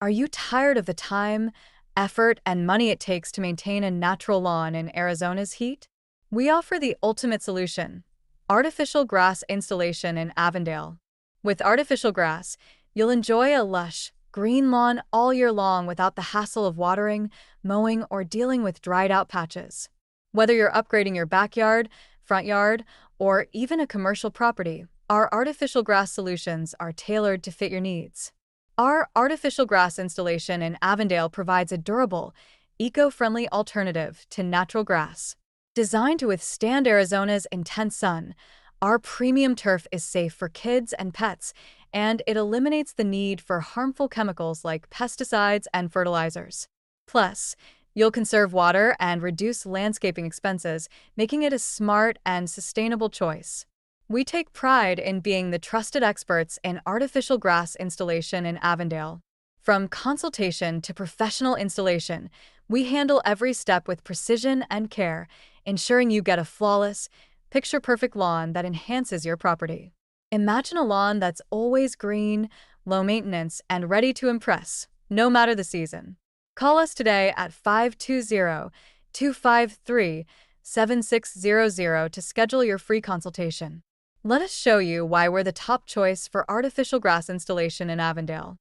Are you tired of the time, effort, and money it takes to maintain a natural lawn in Arizona's heat? We offer the ultimate solution: artificial grass installation in Avondale. With artificial grass, you'll enjoy a lush, green lawn all year long without the hassle of watering, mowing, or dealing with dried out patches. Whether you're upgrading your backyard, front yard, or even a commercial property, our artificial grass solutions are tailored to fit your needs. Our artificial grass installation in Avondale provides a durable, eco-friendly alternative to natural grass. Designed to withstand Arizona's intense sun, our premium turf is safe for kids and pets, and it eliminates the need for harmful chemicals like pesticides and fertilizers. Plus, you'll conserve water and reduce landscaping expenses, making it a smart and sustainable choice. We take pride in being the trusted experts in artificial grass installation in Avondale. From consultation to professional installation, we handle every step with precision and care, ensuring you get a flawless, picture-perfect lawn that enhances your property. Imagine a lawn that's always green, low maintenance, and ready to impress, no matter the season. Call us today at 520-253-7600 to schedule your free consultation. Let us show you why we're the top choice for artificial grass installation in Avondale.